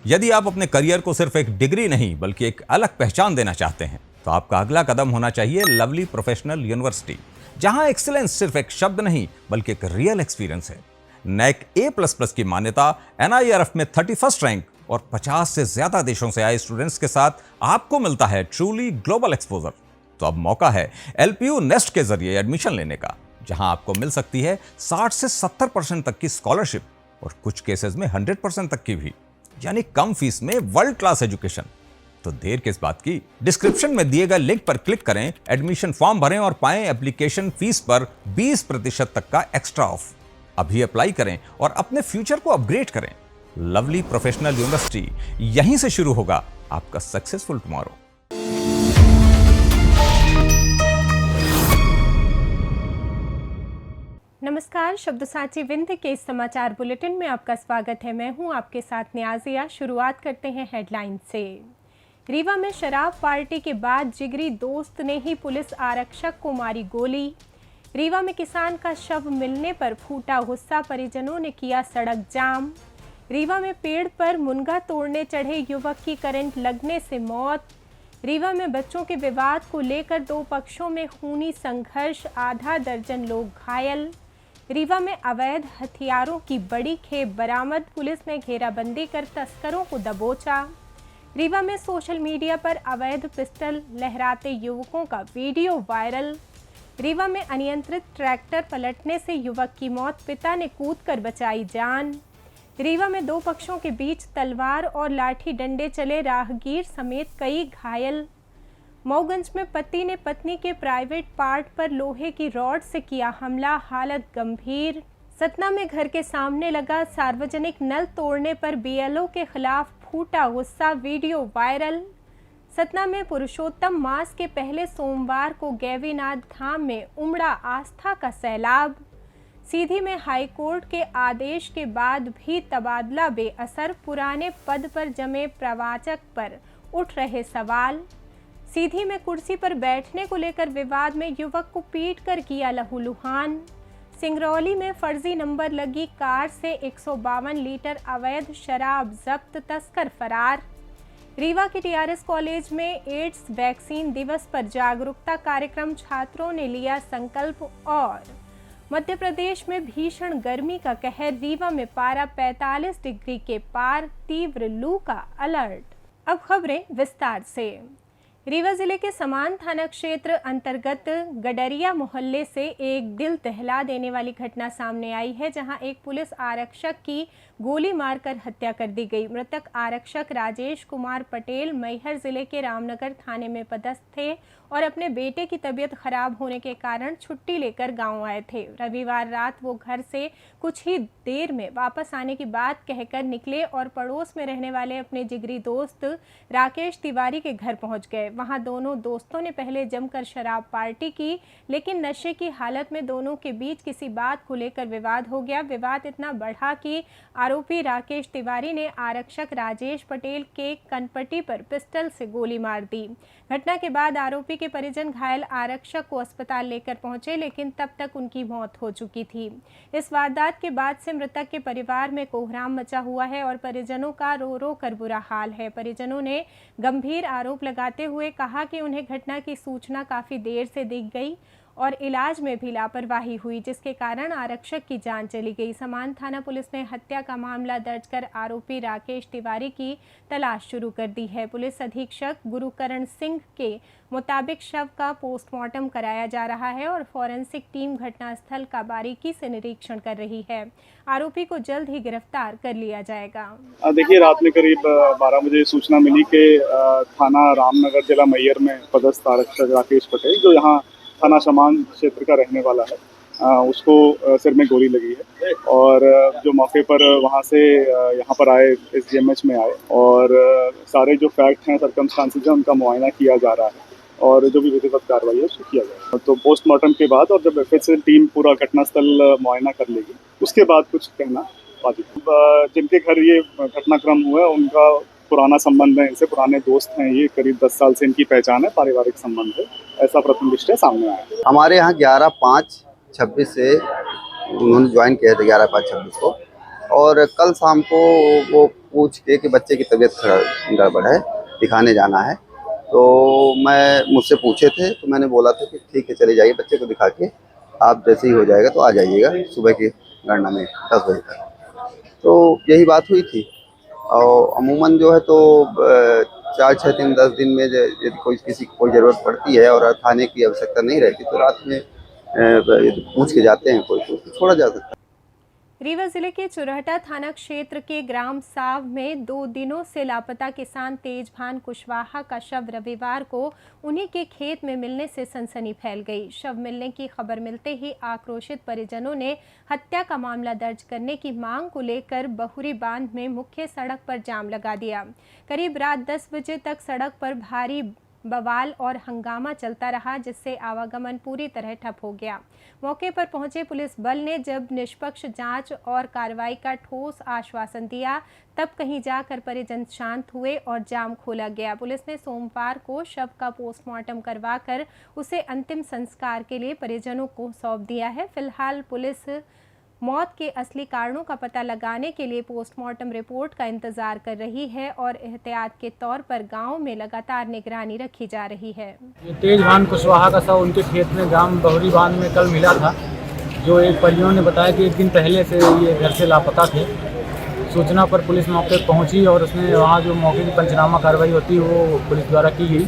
यदि आप अपने करियर को सिर्फ एक डिग्री नहीं बल्कि एक अलग पहचान देना चाहते हैं तो आपका अगला कदम होना चाहिए लवली प्रोफेशनल यूनिवर्सिटी, जहां एक्सीलेंस सिर्फ एक शब्द नहीं बल्कि एक रियल एक्सपीरियंस है। नैक A++ की मान्यता, NIRF में 31st रैंक और 50 से ज्यादा देशों से आए स्टूडेंट्स के साथ आपको मिलता है ट्रूली ग्लोबल एक्सपोजर। तो अब मौका है LPU नेस्ट के जरिए एडमिशन लेने का, जहां आपको मिल सकती है 60 से 70% तक की स्कॉलरशिप और कुछ केसेस में 100% तक की भी, यानी कम फीस में वर्ल्ड क्लास एजुकेशन। तो देर किस बात की, डिस्क्रिप्शन में दिए गए लिंक पर क्लिक करें, एडमिशन फॉर्म भरें और पाएं एप्लीकेशन फीस पर 20% तक का एक्स्ट्रा ऑफ। अभी अप्लाई करें और अपने फ्यूचर को अपग्रेड करें। लवली प्रोफेशनल यूनिवर्सिटी, यहीं से शुरू होगा आपका सक्सेसफुल टुमारो। नमस्कार, शब्दसाची विंध्य के इस समाचार बुलेटिन में आपका स्वागत है। मैं हूं आपके साथ न्याजिया। शुरुआत करते हैं हेडलाइन से। रीवा में शराब पार्टी के बाद जिगरी दोस्त ने ही पुलिस आरक्षक को मारी गोली। रीवा में किसान का शव मिलने पर फूटा गुस्सा, परिजनों ने किया सड़क जाम। रीवा में पेड़ पर मुनगा तोड़ने चढ़े युवक की करंट लगने से मौत। रीवा में बच्चों के विवाद को लेकर दो पक्षों में खूनी संघर्ष, आधा दर्जन लोग घायल। रीवा में अवैध हथियारों की बड़ी खेप बरामद, पुलिस ने घेराबंदी कर तस्करों को दबोचा। रीवा में सोशल मीडिया पर अवैध पिस्टल लहराते युवकों का वीडियो वायरल। रीवा में अनियंत्रित ट्रैक्टर पलटने से युवक की मौत, पिता ने कूदकर बचाई जान। रीवा में दो पक्षों के बीच तलवार और लाठी डंडे चले, राहगीर समेत कई घायल। मऊगंज में पति ने पत्नी के प्राइवेट पार्ट पर लोहे की रॉड से किया हमला, हालत गंभीर। सतना में घर के सामने लगा सार्वजनिक नल तोड़ने पर BLO के खिलाफ फूटा गुस्सा, वीडियो वायरल। सतना में पुरुषोत्तम मास के पहले सोमवार को गैवीनाथ धाम में उमड़ा आस्था का सैलाब। सीधी में हाईकोर्ट के आदेश के बाद भी तबादला बेअसर, पुराने पद पर जमे प्रवाचक पर उठ रहे सवाल। सीधी में कुर्सी पर बैठने को लेकर विवाद में युवक को पीटकर किया लहूलुहान। सिंगरौली में फर्जी नंबर लगी कार से 152 लीटर अवैध शराब जब्त, तस्कर फरार। रीवा के TRS कॉलेज में एड्स वैक्सीन दिवस पर जागरूकता कार्यक्रम, छात्रों ने लिया संकल्प। और मध्य प्रदेश में भीषण गर्मी का कहर, रीवा में पारा 45 डिग्री के पार, तीव्र लू का अलर्ट। अब खबरें विस्तार से। रीवा जिले के समान थाना क्षेत्र अंतर्गत गडरिया मोहल्ले से एक दिल दहला देने वाली घटना सामने आई है, जहां एक पुलिस आरक्षक की गोली मारकर हत्या कर दी गई। मृतक आरक्षक राजेश कुमार पटेल मैहर जिले के रामनगर थाने में पदस्थ थे और अपने बेटे की तबीयत खराब होने के कारण छुट्टी लेकर गांव आए थे। रविवार रात वो घर से कुछ ही देर में वापस आने की बात कहकर निकले और पड़ोस में रहने वाले अपने जिगरी दोस्त राकेश तिवारी के घर पहुंच गए। वहां दोनों दोस्तों ने पहले जमकर शराब पार्टी की, लेकिन नशे की हालत में दोनों के बीच किसी बात को लेकर विवाद हो गया। विवाद इतना बढ़ा कि आरोपी राकेश तिवारी ने आरक्षक राजेश पटेल के कनपट्टी पर पिस्टल से गोली मार दी। घटना के बाद आरोपी के परिजन घायल आरक्षक को अस्पताल लेकर पहुंचे, लेकिन तब तक उनकी मौत हो चुकी थी। इस वारदात के बाद से मृतक के परिवार में कोहराम मचा हुआ है और परिजनों का रो रो कर बुरा हाल है। परिजनों ने गंभीर आरोप लगाते हुए कहा कि उन्हें घटना की सूचना काफी देर से दी गई और इलाज में भी लापरवाही हुई, जिसके कारण आरक्षक की जान चली गई। समान थाना पुलिस ने हत्या का मामला दर्ज कर आरोपी राकेश तिवारी की तलाश शुरू कर दी है। पुलिस अधीक्षक गुरुकरण सिंह के मुताबिक शव का पोस्टमार्टम कराया जा रहा है और फॉरेंसिक टीम घटनास्थल का बारीकी से निरीक्षण कर रही है। आरोपी को जल्द ही गिरफ्तार कर लिया जाएगा। देखिए, रात में करीब 12 बजे सूचना मिली कि थाना रामनगर जिला मैहर में पदस्थ आरक्षक राकेश पटेल, जो यहाँ थाना समान क्षेत्र का रहने वाला है, उसको सिर में गोली लगी है। और जो मौके पर वहाँ से यहाँ पर आए, SGMH में आए और सारे जो फैक्ट हैं, सर्कमस्टांसेस हैं, उनका मुआयना किया जा रहा है और जो भी विधिवत कार्रवाई है उसको किया जाएगा। तो पोस्टमार्टम के बाद और जब FSL टीम पूरा घटनास्थल मुआयना कर लेगी, उसके बाद कुछ कहना वाजिब। जिनके घर ये घटनाक्रम हुआ है उनका पुराना संबंध है, इनसे पुराने दोस्त हैं, ये करीब 10 साल से इनकी पहचान है, पारिवारिक संबंध है, ऐसा प्रथम दृष्टया सामने आया। हमारे यहाँ 11/5/26 से उन्होंने ज्वाइन किया था, 11/5/26 को, और कल शाम को वो पूछ के कि बच्चे की तबीयत गड़बड़ है, दिखाने जाना है। तो मुझसे पूछे थे, तो मैंने बोला था कि ठीक है चले जाइए, बच्चे को दिखा के आप जैसे ही हो जाएगा तो आ जाइएगा सुबह की गणना में 10 बजे तक। तो यही बात हुई थी। और अमूमन जो है तो 4-6 दिन 10 दिन में यदि किसी को कोई ज़रूरत पड़ती है और थाने की आवश्यकता नहीं रहती तो रात में पूछ के जाते हैं, कोई तो छोड़ा जा सकता है। रीवा जिले के चुरहटा थाना क्षेत्र के ग्राम साव में 2 दिनों से लापता किसान तेजभान कुशवाहा का शव रविवार को उन्हीं के खेत में मिलने से सनसनी फैल गई। शव मिलने की खबर मिलते ही आक्रोशित परिजनों ने हत्या का मामला दर्ज करने की मांग को लेकर बहुरी बांध में मुख्य सड़क पर जाम लगा दिया। करीब रात 10 बजे तक सड़क पर भारी बवाल और हंगामा चलता रहा, जिससे आवागमन पूरी तरह ठप हो गया। मौके पर पहुंचे पुलिस बल ने जब निष्पक्ष जांच और कार्रवाई का ठोस आश्वासन दिया, तब कहीं जाकर परिजन शांत हुए और जाम खोला गया। पुलिस ने सोमवार को शव का पोस्टमार्टम करवाकर उसे अंतिम संस्कार के लिए परिजनों को सौंप दिया है। फिलहाल पुलिस मौत के असली कारणों का पता लगाने के लिए पोस्टमार्टम रिपोर्ट का इंतजार कर रही है और एहतियात के तौर पर गांव में लगातार निगरानी रखी जा रही है। ये तेजभान कुशवाहा का शव उनके खेत में ग्राम बहुरी बांध में कल मिला था। जो एक परिजनों ने बताया कि 1 दिन पहले से ये घर से लापता थे। सूचना पर पुलिस मौके पर पहुंची और उसने वहाँ जो मौके की पंचनामा कार्रवाई होती है वो पुलिस द्वारा की गई।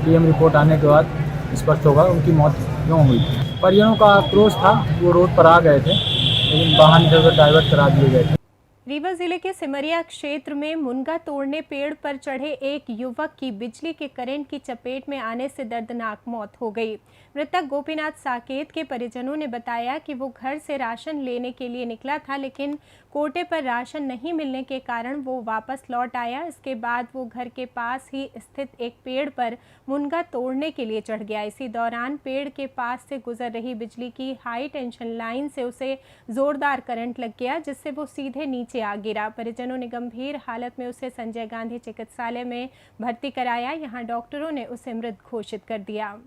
डीएम रिपोर्ट आने के बाद स्पष्ट होगा उनकी मौत क्यों हुई थी। परिजनों का आक्रोश था, वो रोड पर आ गए थे लेकिन वाहन इधर डाइवर्ट करा दिए गए थे। रीवा जिले के सिमरिया क्षेत्र में मुनगा तोड़ने पेड़ पर चढ़े एक युवक की बिजली के करंट की चपेट में आने से दर्दनाक मौत हो गई। मृतक गोपीनाथ साकेत के परिजनों ने बताया कि वो घर से राशन लेने के लिए निकला था, लेकिन कोटे पर राशन नहीं मिलने के कारण वो वापस लौट आया। इसके बाद वो घर के पास ही स्थित एक पेड़ पर मुनगा तोड़ने के लिए चढ़ गया। इसी दौरान पेड़ के पास से गुजर रही बिजली की हाई टेंशन लाइन से उसे जोरदार करंट लग गया, जिससे वो सीधे नीचे आ गिरा। परिजनों ने गंभीर हालत में उसे संजय गांधी चिकित्सालय में भर्ती कराया। यहां डॉक्टरों ने उसे मृत घोषित कर दिया।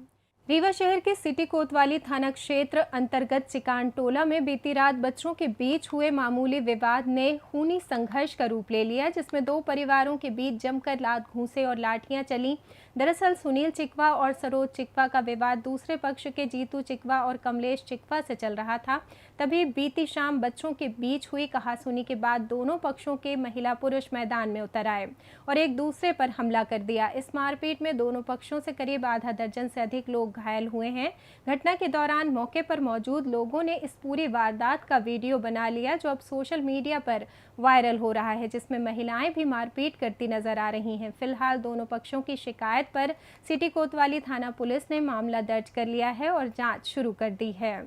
रीवा शहर के सिटी कोतवाली थाना क्षेत्र अंतर्गत चिकानटोला में बीती रात बच्चों के बीच हुए मामूली विवाद ने खूनी संघर्ष का रूप ले लिया, जिसमें 2 परिवारों के बीच जमकर लात घूंसे और लाठियां चली। दरअसल सुनील चिकवा और सरोज चिकवा का विवाद दूसरे पक्ष के जीतू चिकवा और कमलेश चिकवा से चल रहा था। तभी बीती शाम बच्चों के बीच हुई कहासुनी के बाद दोनों पक्षों के महिला पुरुष मैदान में उतर आए और एक दूसरे पर हमला कर दिया। इस मारपीट में दोनों पक्षों से करीब आधा दर्जन से अधिक लोग घायल हुए हैं। घटना के दौरान मौके पर मौजूद लोगों ने इस पूरी वारदात का वीडियो बना लिया, जो अब सोशल मीडिया पर वायरल हो रहा है, जिसमें महिलाएं भी मारपीट करती नजर आ रही हैं। फिलहाल दोनों पक्षों की शिकायत पर सिटी कोतवाली थाना पुलिस ने मामला दर्ज कर लिया है और जांच शुरू कर दी है।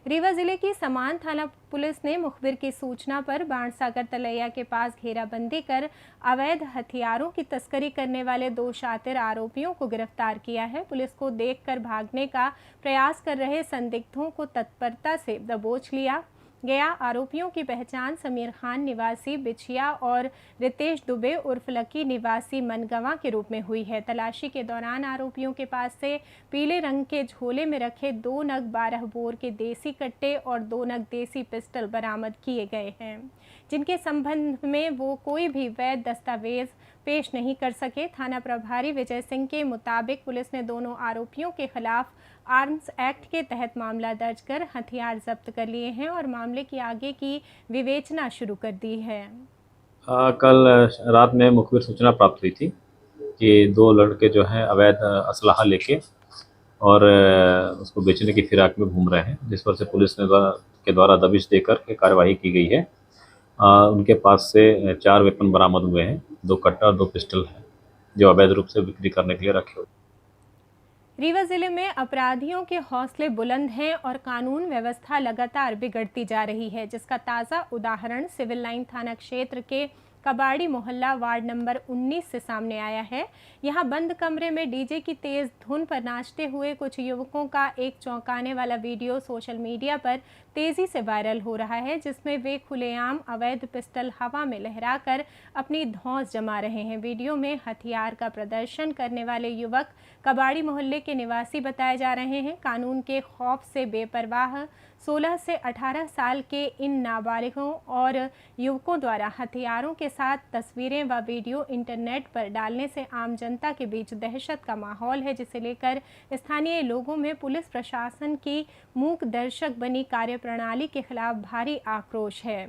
रीवा जिले की समान थाना पुलिस ने मुखबिर की सूचना पर बाणसागर तलैया के पास घेराबंदी कर अवैध हथियारों की तस्करी करने वाले 2 शातिर आरोपियों को गिरफ्तार किया है। पुलिस को देखकर भागने का प्रयास कर रहे संदिग्धों को तत्परता से दबोच लिया गया। आरोपियों की पहचान समीर खान निवासी बिछिया और रितेश दुबे उर्फ लकी निवासी मनगवा के रूप में हुई है। तलाशी के दौरान आरोपियों के पास से पीले रंग के झोले में रखे 2 नग 12 बोर के देसी कट्टे और 2 नग देसी पिस्टल बरामद किए गए हैं, जिनके संबंध में वो कोई भी वैध दस्तावेज पेश नहीं कर सके। थाना प्रभारी विजय सिंह के मुताबिक पुलिस ने दोनों आरोपियों के खिलाफ आर्म्स एक्ट के तहत मामला दर्ज कर हथियार जब्त कर लिए हैं और मामले की आगे की विवेचना शुरू कर दी है। कल रात में मुखबिर सूचना प्राप्त हुई थी कि 2 लड़के जो हैं अवैध असलहा लेके और उसको बेचने की फिराक में घूम रहे हैं, जिस पर से पुलिस ने के द्वारा दबिश देकर के कार्यवाही की गई है। उनके पास से 4 वेपन बरामद हुए हैं, 2 कट्टा और 2 पिस्टल हैं, जो अवैध रूप से बिक्री करने के लिए रखे हुए। रीवा जिले में अपराधियों के हौसले बुलंद हैं और कानून व्यवस्था लगातार बिगड़ती जा रही है, जिसका ताज़ा उदाहरण सिविल लाइन थाना क्षेत्र के कबाड़ी मोहल्ला वार्ड नंबर 19 से सामने आया है। यहां बंद कमरे में डीजे की तेज धुन पर नाचते हुए कुछ युवकों का एक चौंकाने वाला वीडियो सोशल मीडिया पर तेजी से वायरल हो रहा है, जिसमें वे खुलेआम अवैध पिस्टल हवा में लहराकर अपनी धौंस जमा रहे हैं। वीडियो में हथियार का प्रदर्शन करने वाले युवक कबाड़ी मोहल्ले के निवासी बताए जा रहे हैं। कानून के खौफ से बेपरवाह 16 से 18 साल के इन नाबालिगों और युवकों द्वारा हथियारों के साथ तस्वीरें व वीडियो इंटरनेट पर डालने से आम जनता के बीच दहशत का माहौल है, जिसे लेकर स्थानीय लोगों में पुलिस प्रशासन की मूक दर्शक बनी कार्यप्रणाली के खिलाफ भारी आक्रोश है।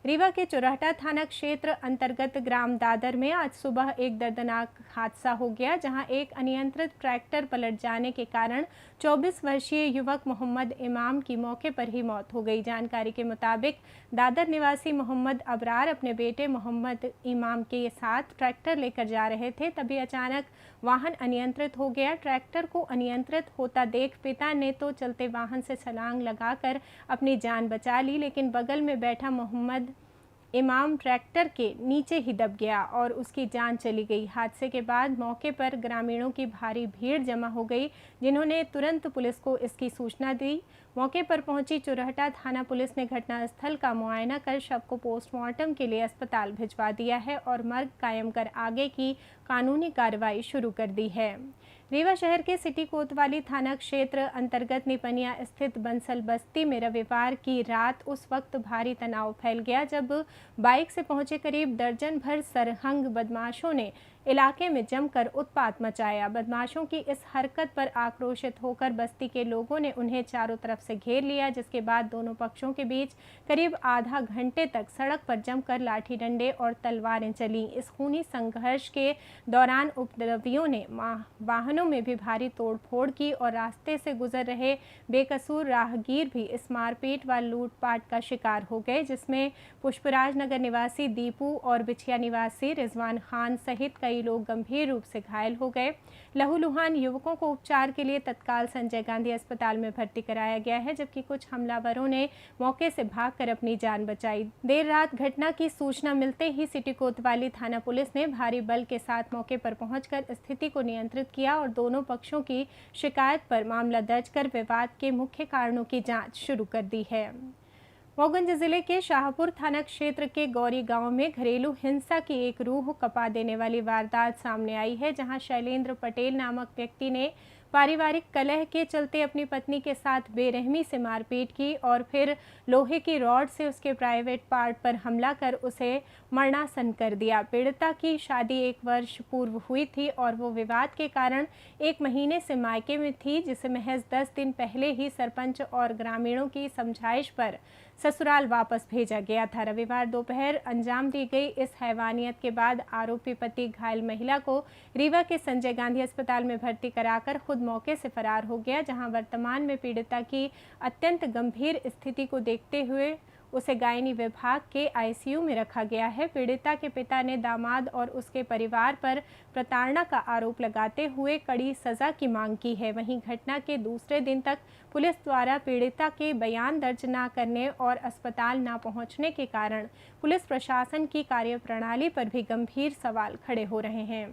रीवा के चुरहटा थाना क्षेत्र अंतर्गत ग्राम दादर में आज सुबह एक दर्दनाक हादसा हो गया, जहां एक अनियंत्रित ट्रैक्टर पलट जाने के कारण 24 वर्षीय युवक मोहम्मद इमाम की मौके पर ही मौत हो गई। जानकारी के मुताबिक दादर निवासी मोहम्मद अबरार अपने बेटे मोहम्मद इमाम के साथ ट्रैक्टर लेकर जा रहे थे, तभी अचानक वाहन अनियंत्रित हो गया। ट्रैक्टर को अनियंत्रित होता देख पिता ने तो चलते वाहन से छलांग लगाकर अपनी जान बचा ली, लेकिन बगल में बैठा मोहम्मद इमाम ट्रैक्टर के नीचे ही दब गया और उसकी जान चली गई। हादसे के बाद मौके पर ग्रामीणों की भारी भीड़ जमा हो गई, जिन्होंने तुरंत पुलिस को इसकी सूचना दी। मौके पर पहुंची चुरहटा थाना पुलिस ने घटनास्थल का मुआयना कर शव को पोस्टमार्टम के लिए अस्पताल भिजवा दिया है और मर्ग कायम कर आगे की कानूनी कार्रवाई शुरू कर दी है। रीवा शहर के सिटी कोतवाली थाना क्षेत्र अंतर्गत निपनिया स्थित बंसल बस्ती में रविवार की रात उस वक्त भारी तनाव फैल गया जब बाइक से पहुंचे करीब दर्जन भर सरहंग बदमाशों ने इलाके में जमकर उत्पात मचाया। बदमाशों की इस हरकत पर आक्रोशित होकर बस्ती के लोगों ने उन्हें चारों तरफ से घेर लिया, जिसके बाद दोनों पक्षों के बीच करीब आधा घंटे तक सड़क पर जमकर लाठी डंडे और तलवारें चली। इस खूनी संघर्ष के दौरान उपद्रवियों ने वाहनों में भी भारी तोड़फोड़ की और रास्ते से गुजर रहे बेकसूर राहगीर भी इस मारपीट व लूटपाट का शिकार हो गए, जिसमें पुष्पराज नगर निवासी दीपू और बिछिया निवासी रिजवान खान सहित कई लोग गंभीर रूप से घायल हो गए। लहूलुहान युवकों को उपचार के लिए तत्काल संजय गांधी अस्पताल में भर्ती कराया गया है, जबकि कुछ हमलावरों ने मौके से भागकर अपनी जान बचाई। देर रात घटना की सूचना मिलते ही सिटी कोतवाली थाना पुलिस ने भारी बल के साथ मौके पर पहुंचकर स्थिति को नियंत्रित किया और दोनों पक्षों की शिकायत पर मामला दर्ज कर विवाद के मुख्य कारणों की जांच शुरू कर दी है। मऊगंज जिले के शाहपुर थाना क्षेत्र के गौरी गांव में घरेलू हिंसा की एक रूह कपा देने वाली वारदात सामने आई है, जहां शैलेंद्र पटेल नामक व्यक्ति ने पारिवारिक कलह के चलते अपनी पत्नी के साथ बेरहमी से मारपीट की और फिर लोहे की रॉड से उसके प्राइवेट पार्ट पर हमला कर उसे मरणासन कर दिया। पीड़िता की शादी 1 वर्ष पूर्व हुई थी और वो विवाद के कारण 1 महीने से मायके में थी, जिसे महज 10 दिन पहले ही सरपंच और ग्रामीणों की समझाइश पर ससुराल वापस भेजा गया था। रविवार दोपहर अंजाम दी गई इस हैवानियत के बाद आरोपी पति घायल महिला को रीवा के संजय गांधी अस्पताल में भर्ती कराकर खुद मौके से फरार हो गया, जहां वर्तमान में पीड़िता की अत्यंत गंभीर स्थिति को देखते हुए उसे गायनी विभाग के आईसीयू में रखा गया है। पीड़िता के पिता ने दामाद और उसके परिवार पर प्रताड़ना का आरोप लगाते हुए कड़ी सजा की मांग की है। वहीं घटना के दूसरे दिन तक पुलिस द्वारा पीड़िता के बयान दर्ज न करने और अस्पताल न पहुंचने के कारण पुलिस प्रशासन की कार्यप्रणाली पर भी गंभीर सवाल खड़े हो रहे हैं।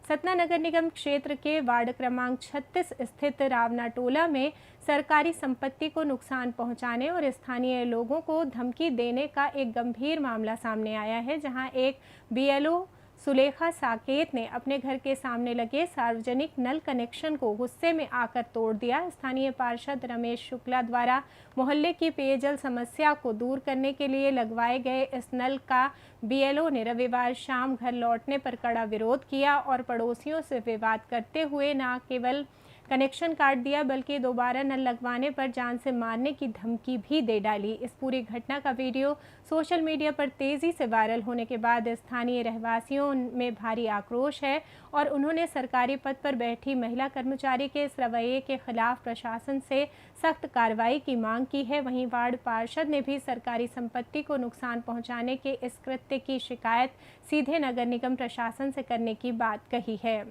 सतना नगर निगम क्षेत्र के वार्ड क्रमांक 36 स्थित रावना टोला में सरकारी संपत्ति को नुकसान पहुंचाने और स्थानीय लोगों को धमकी देने का एक गंभीर मामला सामने आया है, जहां एक बीएलओ सुलेखा साकेत ने अपने घर के सामने लगे सार्वजनिक नल कनेक्शन को गुस्से में आकर तोड़ दिया। स्थानीय पार्षद रमेश शुक्ला द्वारा मोहल्ले की पेयजल समस्या को दूर करने के लिए लगवाए गए इस नल का बीएलओ ने रविवार शाम घर लौटने पर कड़ा विरोध किया और पड़ोसियों से विवाद करते हुए न केवल कनेक्शन काट दिया बल्कि दोबारा नल लगवाने पर जान से मारने की धमकी भी दे डाली। इस पूरी घटना का वीडियो सोशल मीडिया पर तेजी से वायरल होने के बाद स्थानीय रहवासियों में भारी आक्रोश है और उन्होंने सरकारी पद पर बैठी महिला कर्मचारी के इस रवैये के खिलाफ प्रशासन से सख्त कार्रवाई की मांग की है। वहीं वार्ड पार्षद ने भी सरकारी संपत्ति को नुकसान पहुंचाने के इस कृत्य की शिकायत सीधे नगर निगम प्रशासन से करने की बात कही है।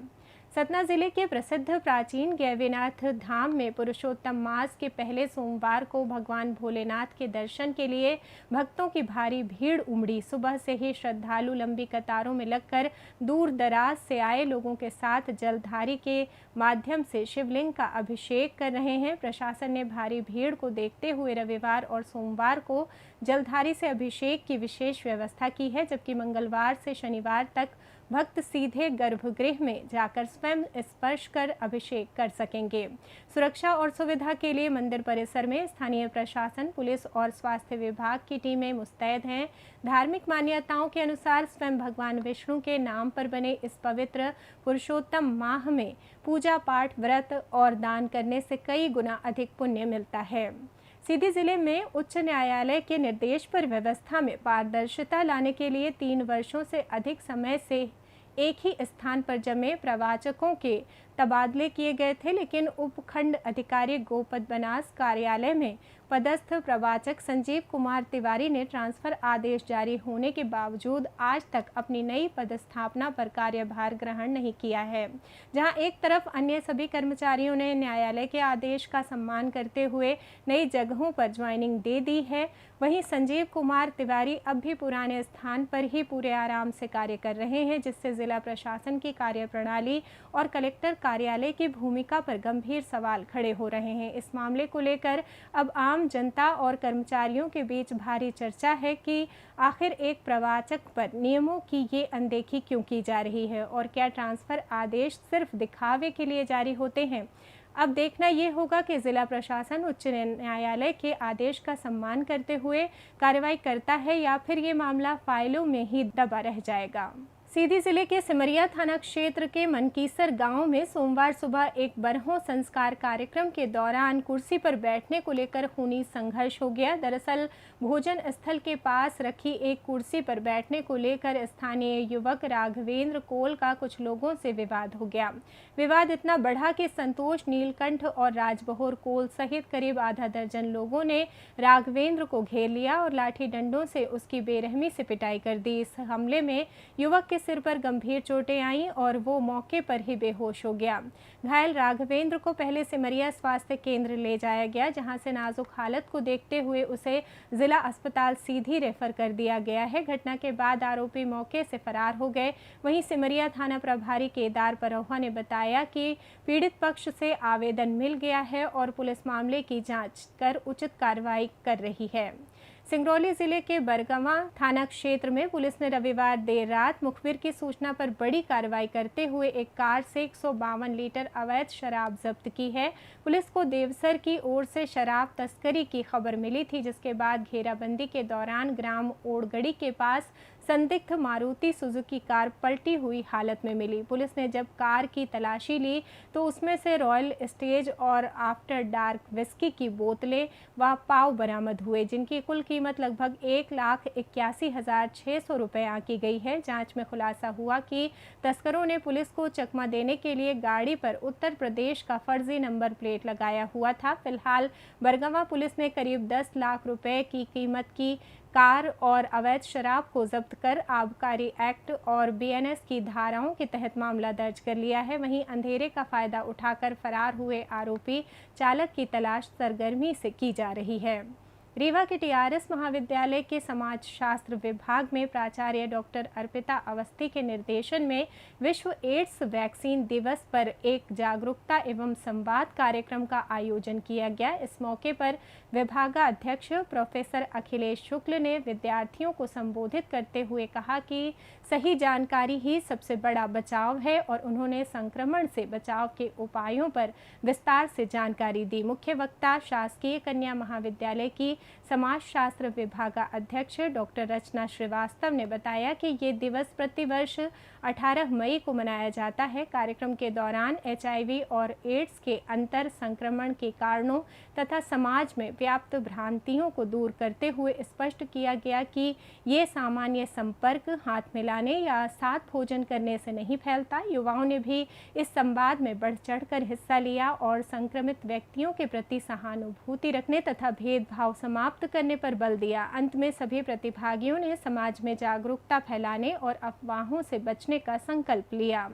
सतना जिले के प्रसिद्ध प्राचीन गैवीनाथ धाम में पुरुषोत्तम मास के पहले सोमवार को भगवान भोलेनाथ के दर्शन के लिए भक्तों की भारी भीड़ उमड़ी। सुबह से ही श्रद्धालु लंबी कतारों में लगकर दूर दराज से आए लोगों के साथ जलधारी के माध्यम से शिवलिंग का अभिषेक कर रहे हैं। प्रशासन ने भारी भीड़ को देखते हुए रविवार और सोमवार को जलधारी से अभिषेक की विशेष व्यवस्था की है, जबकि मंगलवार से शनिवार तक भक्त सीधे गर्भगृह में जाकर स्वयं स्पर्श कर अभिषेक कर सकेंगे। सुरक्षा और सुविधा के लिए मंदिर परिसर में स्थानीय प्रशासन, पुलिस और स्वास्थ्य विभाग की टीमें मुस्तैद हैं। धार्मिक मान्यताओं के अनुसार स्वयं भगवान विष्णु के नाम पर बने इस पवित्र पुरुषोत्तम माह में पूजा पाठ, व्रत और दान करने से कई गुना अधिक पुण्य मिलता है। सीधी जिले में उच्च न्यायालय के निर्देश पर व्यवस्था में पारदर्शिता लाने के लिए 3 वर्षों से अधिक समय से एक ही स्थान पर जमे प्रवाचकों के तबादले किए गए थे, लेकिन उपखंड अधिकारी गोपद बनास कार्यालय में पदस्थ प्रवाचक संजीव कुमार तिवारी ने ट्रांसफर आदेश जारी होने के बावजूद आज तक अपनी नई पदस्थापना पर कार्यभार ग्रहण नहीं किया है। जहां एक तरफ अन्य सभी कर्मचारियों ने न्यायालय के आदेश का सम्मान करते हुए नई जगहों पर ज्वाइनिंग दे दी है, वहीं संजीव कुमार तिवारी अब भी पुराने स्थान पर ही पूरे आराम से कार्य कर रहे हैं, जिससे जिला प्रशासन की कार्यप्रणाली और कलेक्टर कार्यालय की भूमिका पर गंभीर सवाल खड़े हो रहे हैं। इस मामले को लेकर अब आम जनता और कर्मचारियों के बीच भारी चर्चा है कि आखिर एक प्रवाचक पर नियमों की ये अनदेखी क्यों की जा रही है और क्या ट्रांसफर आदेश सिर्फ दिखावे के लिए जारी होते हैं। अब देखना ये होगा कि जिला प्रशासन उच्च न्यायालय के आदेश का सम्मान करते हुए कार्रवाई करता है या फिर ये मामला फाइलों में ही दबा रह जाएगा। सीधी जिले के सिमरिया थाना क्षेत्र के मनकीसर गांव में सोमवार सुबह एक बरहों संस्कार कार्यक्रम के दौरान कुर्सी पर बैठने को लेकर खूनी संघर्ष हो गया। दरअसल भोजन स्थल के पास रखी एक कुर्सी पर बैठने को लेकर स्थानीय युवक राघवेंद्र कोल का कुछ लोगों से विवाद हो गया। विवाद इतना बढ़ा कि संतोष नीलकंठ और राजबहोर कोल सहित करीब आधा दर्जन लोगों ने राघवेंद्र को घेर लिया और लाठी डंडों से उसकी बेरहमी से पिटाई कर दी। इस हमले में युवक के सिर पर गंभीर चोटें आईं और वो मौके पर ही बेहोश हो गया। घायल राघवेंद्र को पहले सिमरिया स्वास्थ्य केंद्र ले जाया गया, जहां से नाजुक हालत को देखते हुए उसे जिला अस्पताल सीधी रेफर कर दिया गया है। घटना के बाद आरोपी मौके से फरार हो गए। वहीं सिमरिया थाना प्रभारी केदार परौहा ने बताया कि पीड़ित पक्ष से आवेदन मिल गया है और पुलिस मामले की जांच कर उचित कार्रवाई कर रही है। सिंगरौली जिले के बरगवा थाना क्षेत्र में पुलिस ने रविवार देर रात मुखबिर की सूचना पर बड़ी कार्रवाई करते हुए एक कार से 152 लीटर अवैध शराब जब्त की है। पुलिस को देवसर की ओर से शराब तस्करी की खबर मिली थी, जिसके बाद घेराबंदी के दौरान ग्राम ओड़गड़ी के पास संदिग्ध मारुति सुजुकी कार पलटी हुई हालत में मिली। पुलिस ने जब कार की तलाशी ली तो उसमें से रॉयल स्टेज और आफ्टर डार्क विस्की की बोतलें व पाव बरामद हुए, जिनकी कुल कीमत लगभग 1,81,600 रुपये आंकी गई है। जांच में खुलासा हुआ कि तस्करों ने पुलिस को चकमा देने के लिए गाड़ी पर उत्तर प्रदेश का फर्जी नंबर प्लेट लगाया हुआ था। फिलहाल बरगवा पुलिस ने करीब 10 लाख रुपए की कीमत की कार और अवैध शराब को जब्त कर आबकारी एक्ट और बीएनएस की धाराओं के तहत मामला दर्ज कर लिया है। वहीं अंधेरे का फायदा उठाकर फरार हुए आरोपी चालक की तलाश सरगर्मी से की जा रही है। रीवा के टीआरएस महाविद्यालय के समाज शास्त्र विभाग में प्राचार्य डॉक्टर अर्पिता अवस्थी के निर्देशन में विश्व एड्स वैक्सीन दिवस पर एक जागरूकता एवं संवाद कार्यक्रम का आयोजन किया गया। इस मौके पर विभागाध्यक्ष प्रोफेसर अखिलेश शुक्ल ने विद्यार्थियों को संबोधित करते हुए कहा कि सही जानकारी ही सबसे बड़ा बचाव है और उन्होंने संक्रमण से बचाव के उपायों पर विस्तार से जानकारी दी। मुख्य वक्ता शासकीय कन्या महाविद्यालय की समाज शास्त्र विभागाध्यक्ष डॉक्टर रचना श्रीवास्तव ने बताया कि ये दिवस प्रतिवर्ष 18 मई को मनाया जाता है। कार्यक्रम के दौरान HIV और एड्स के अंतर संक्रमण के कारणों तथा समाज में व्याप्त भ्रांतियों को दूर करते हुए स्पष्ट किया गया कि ये सामान्य संपर्क, हाथ मिलाने या साथ भोजन करने से नहीं फैलता। युवाओं ने भी इस संवाद में बढ़ चढ़कर हिस्सा लिया और संक्रमित व्यक्तियों के प्रति सहानुभूति रखने तथा भेदभाव समाप्त करने पर बल दिया। अंत में सभी प्रतिभागियों ने समाज में जागरूकता फैलाने और अफवाहों से बचने का संकल्प लिया।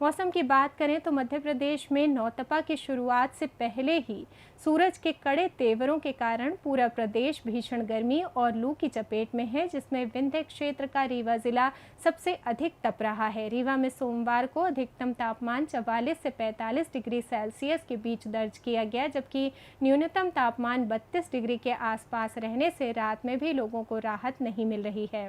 मौसम की बात करें तो मध्य प्रदेश में नौतपा की शुरुआत से पहले ही सूरज के कड़े तेवरों के कारण पूरा प्रदेश भीषण गर्मी और लू की चपेट में है, जिसमें विंध्य क्षेत्र का रीवा जिला सबसे अधिक तप रहा है। रीवा में सोमवार को अधिकतम तापमान 44 से 45 डिग्री सेल्सियस के बीच दर्ज किया गया, जबकि न्यूनतम तापमान 32 डिग्री के आसपास रहने से रात में भी लोगों को राहत नहीं मिल रही है।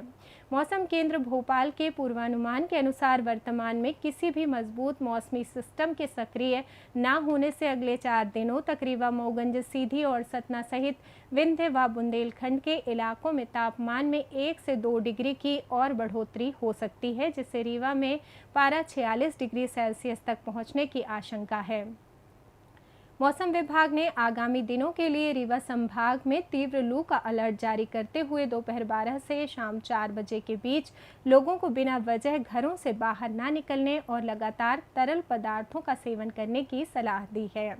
मौसम केंद्र भोपाल के पूर्वानुमान के अनुसार वर्तमान में किसी भी मजबूत मौसमी सिस्टम के सक्रिय न होने से अगले 4 दिनों तक रीवा, मऊगंज, सीधी और सतना सहित विंध्य व बुंदेलखंड के इलाकों में तापमान में 1 से 2 डिग्री की और बढ़ोतरी हो सकती है, जिससे रीवा में पारा 46 डिग्री सेल्सियस तक पहुंचने की आशंका है। मौसम विभाग ने आगामी दिनों के लिए रीवा संभाग में तीव्र लू का अलर्ट जारी करते हुए दोपहर 12 से शाम 4 बजे के बीच लोगों को बिना वजह घरों से बाहर ना निकलने और लगातार तरल पदार्थों का सेवन करने की सलाह दी है।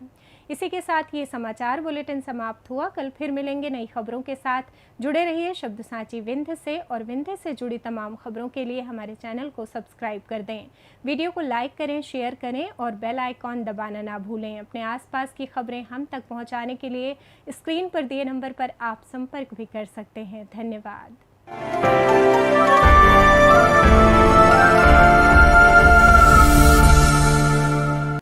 इसी के साथ ये समाचार बुलेटिन समाप्त हुआ। कल फिर मिलेंगे नई खबरों के साथ। जुड़े रहिए शब्द साची विंध्य से, और विंध्य से जुड़ी तमाम खबरों के लिए हमारे चैनल को सब्सक्राइब कर दें। वीडियो को लाइक करें, शेयर करें और बेल आइकॉन दबाना ना भूलें। अपने आसपास की खबरें हम तक पहुंचाने के लिए स्क्रीन पर दिए नंबर पर आप संपर्क भी कर सकते हैं। धन्यवाद।